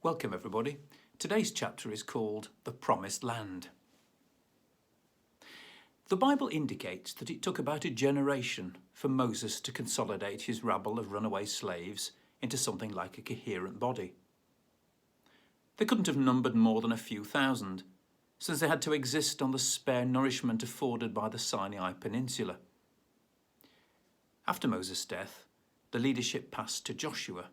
Welcome everybody. Today's chapter is called The Promised Land. The Bible indicates that it took about a generation for Moses to consolidate his rabble of runaway slaves into something like a coherent body. They couldn't have numbered more than a few thousand, since they had to exist on the spare nourishment afforded by the Sinai Peninsula. After Moses' death, the leadership passed to Joshua,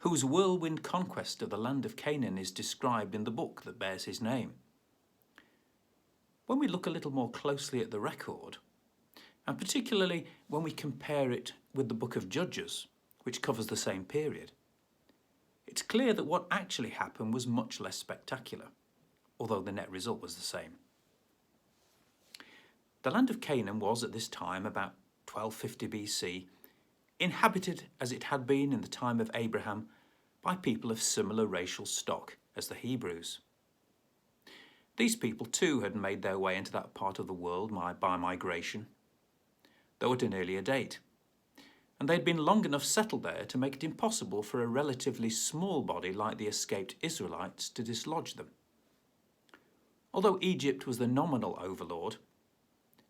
whose whirlwind conquest of the land of Canaan is described in the book that bears his name. When we look a little more closely at the record, and particularly when we compare it with the book of Judges, which covers the same period, it's clear that what actually happened was much less spectacular, although the net result was the same. The land of Canaan was at this time, about 1250 BC, inhabited as it had been in the time of Abraham by people of similar racial stock as the Hebrews. These people too had made their way into that part of the world by migration, though at an earlier date, and they'd been long enough settled there to make it impossible for a relatively small body like the escaped Israelites to dislodge them. Although Egypt was the nominal overlord,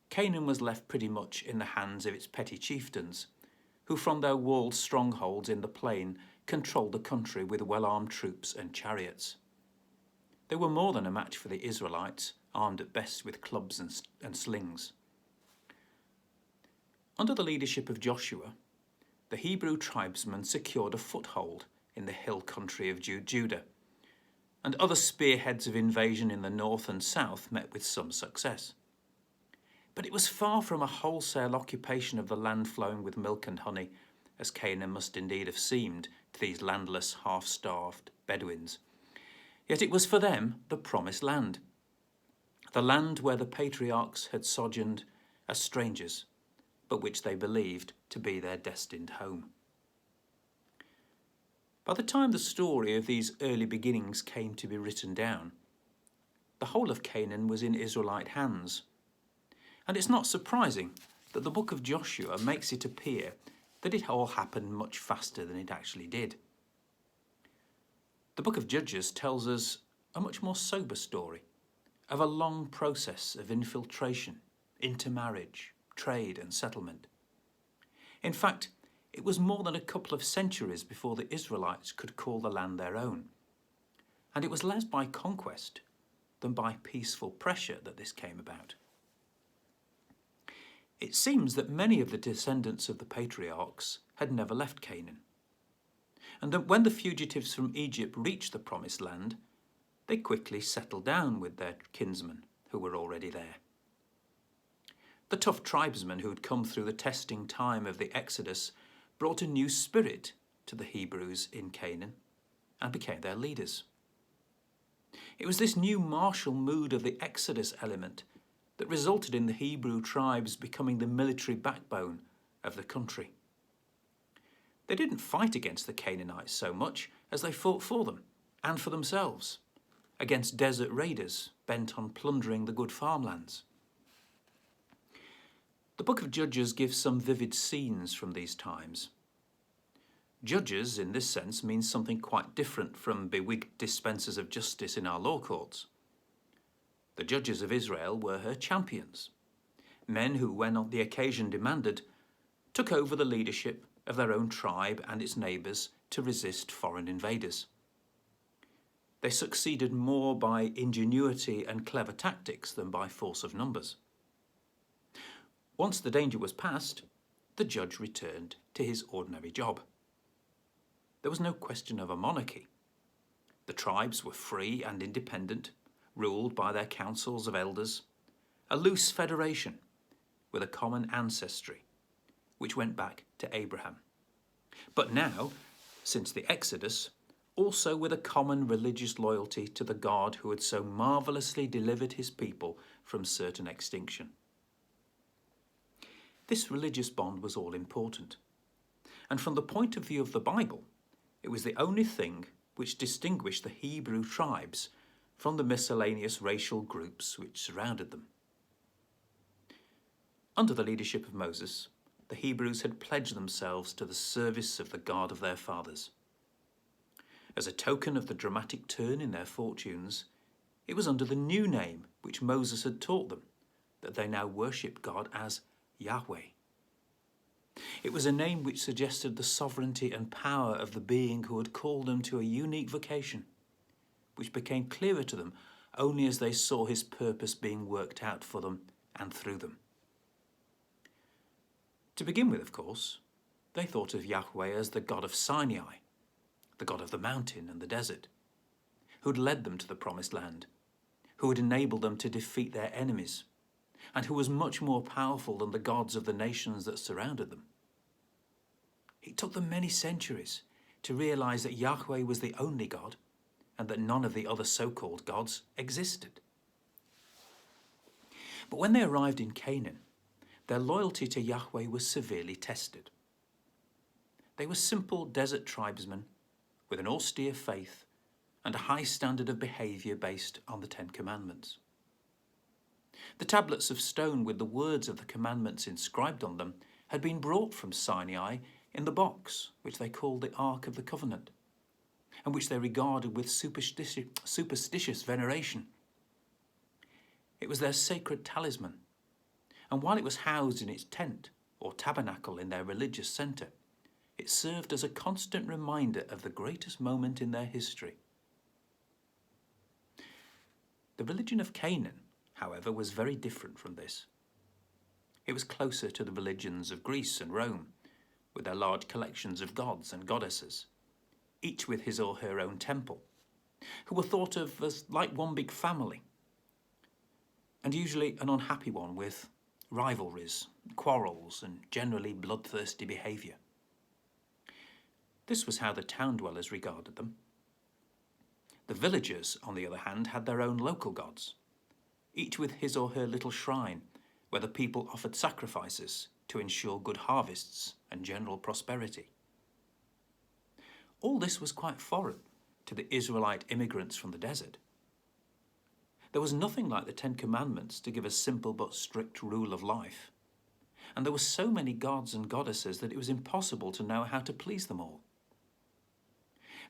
Canaan was left pretty much in the hands of its petty chieftains, who from their walled strongholds in the plain controlled the country with well-armed troops and chariots. They were more than a match for the Israelites, armed at best with clubs and slings. Under the leadership of Joshua, the Hebrew tribesmen secured a foothold in the hill country of Judah, and other spearheads of invasion in the north and south met with some success. But it was far from a wholesale occupation of the land flowing with milk and honey, as Canaan must indeed have seemed to these landless, half-starved Bedouins. Yet it was for them the promised land, the land where the patriarchs had sojourned as strangers, but which they believed to be their destined home. By the time the story of these early beginnings came to be written down, the whole of Canaan was in Israelite hands. And it's not surprising that the book of Joshua makes it appear that it all happened much faster than it actually did. The book of Judges tells us a much more sober story of a long process of infiltration, intermarriage, trade and settlement. In fact, it was more than a couple of centuries before the Israelites could call the land their own. And it was less by conquest than by peaceful pressure that this came about. It seems that many of the descendants of the patriarchs had never left Canaan, and that when the fugitives from Egypt reached the promised land, they quickly settled down with their kinsmen who were already there. The tough tribesmen who had come through the testing time of the Exodus brought a new spirit to the Hebrews in Canaan and became their leaders. It was this new martial mood of the Exodus element that resulted in the Hebrew tribes becoming the military backbone of the country. They didn't fight against the Canaanites so much as they fought for them and for themselves, against desert raiders bent on plundering the good farmlands. The book of Judges gives some vivid scenes from these times. Judges, in this sense, means something quite different from bewigged dispensers of justice in our law courts. The judges of Israel were her champions, men who, when the occasion demanded, took over the leadership of their own tribe and its neighbours to resist foreign invaders. They succeeded more by ingenuity and clever tactics than by force of numbers. Once the danger was past, the judge returned to his ordinary job. There was no question of a monarchy. The tribes were free and independent, ruled by their councils of elders, a loose federation with a common ancestry, which went back to Abraham. But now, since the Exodus, also with a common religious loyalty to the God who had so marvellously delivered his people from certain extinction. This religious bond was all important, and from the point of view of the Bible, it was the only thing which distinguished the Hebrew tribes from the miscellaneous racial groups which surrounded them. Under the leadership of Moses, the Hebrews had pledged themselves to the service of the God of their fathers. As a token of the dramatic turn in their fortunes, it was under the new name which Moses had taught them that they now worshipped God as Yahweh. It was a name which suggested the sovereignty and power of the being who had called them to a unique vocation, which became clearer to them only as they saw his purpose being worked out for them and through them. To begin with, of course, they thought of Yahweh as the God of Sinai, the God of the mountain and the desert, who had led them to the promised land, who had enabled them to defeat their enemies, and who was much more powerful than the gods of the nations that surrounded them. It took them many centuries to realize that Yahweh was the only God and that none of the other so-called gods existed. But when they arrived in Canaan, their loyalty to Yahweh was severely tested. They were simple desert tribesmen with an austere faith and a high standard of behavior based on the Ten Commandments. The tablets of stone with the words of the commandments inscribed on them had been brought from Sinai in the box which they called the Ark of the Covenant, and which they regarded with superstitious veneration. It was their sacred talisman, and while it was housed in its tent or tabernacle in their religious centre, it served as a constant reminder of the greatest moment in their history. The religion of Canaan, however, was very different from this. It was closer to the religions of Greece and Rome, with their large collections of gods and goddesses, each with his or her own temple, who were thought of as like one big family, and usually an unhappy one with rivalries, quarrels, and generally bloodthirsty behaviour. This was how the town dwellers regarded them. The villagers, on the other hand, had their own local gods, each with his or her little shrine where the people offered sacrifices to ensure good harvests and general prosperity. All this was quite foreign to the Israelite immigrants from the desert. There was nothing like the Ten Commandments to give a simple but strict rule of life, and there were so many gods and goddesses that it was impossible to know how to please them all.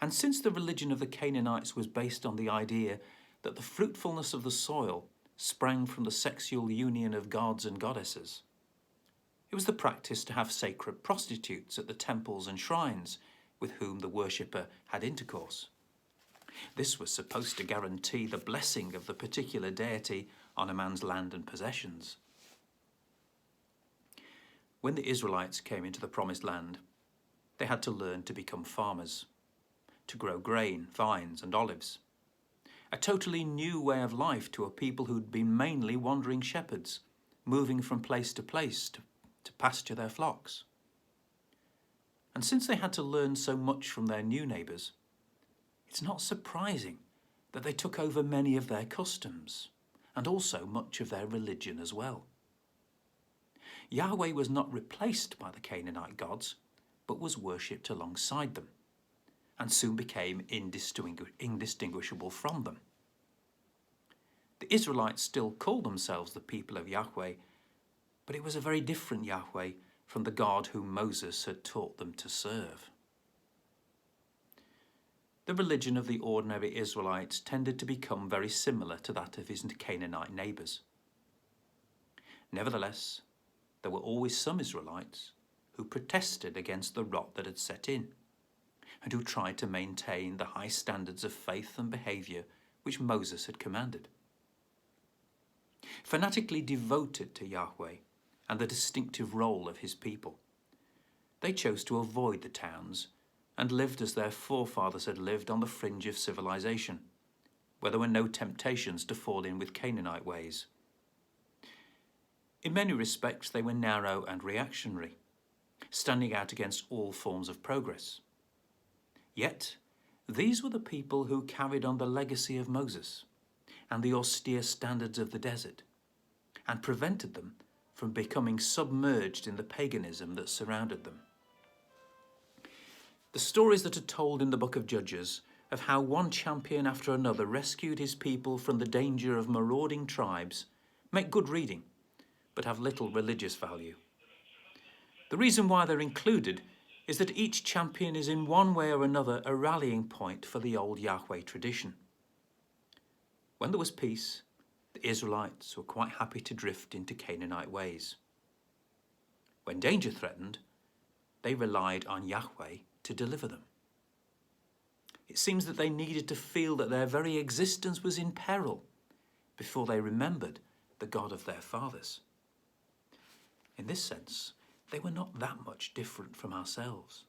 And since the religion of the Canaanites was based on the idea that the fruitfulness of the soil sprang from the sexual union of gods and goddesses, it was the practice to have sacred prostitutes at the temples and shrines with whom the worshipper had intercourse. This was supposed to guarantee the blessing of the particular deity on a man's land and possessions. When the Israelites came into the promised land, they had to learn to become farmers, to grow grain, vines, and olives. A totally new way of life to a people who'd been mainly wandering shepherds, moving from place to place to pasture their flocks. And since they had to learn so much from their new neighbours, it's not surprising that they took over many of their customs and also much of their religion as well. Yahweh was not replaced by the Canaanite gods, but was worshipped alongside them, and soon became indistinguishable from them. The Israelites still called themselves the people of Yahweh, but it was a very different Yahweh from the God whom Moses had taught them to serve. The religion of the ordinary Israelites tended to become very similar to that of his Canaanite neighbours. Nevertheless, there were always some Israelites who protested against the rot that had set in, and who tried to maintain the high standards of faith and behaviour which Moses had commanded. Fanatically devoted to Yahweh and the distinctive role of his people, they chose to avoid the towns and lived as their forefathers had lived on the fringe of civilization, where there were no temptations to fall in with Canaanite ways. In many respects, they were narrow and reactionary, standing out against all forms of progress. Yet, these were the people who carried on the legacy of Moses and the austere standards of the desert, and prevented them from becoming submerged in the paganism that surrounded them. The stories that are told in the book of Judges of how one champion after another rescued his people from the danger of marauding tribes make good reading, but have little religious value. The reason why they're included is that each champion is in one way or another a rallying point for the old Yahweh tradition. When there was peace, the Israelites were quite happy to drift into Canaanite ways. When danger threatened, they relied on Yahweh to deliver them. It seems that they needed to feel that their very existence was in peril before they remembered the God of their fathers. In this sense, they were not that much different from ourselves.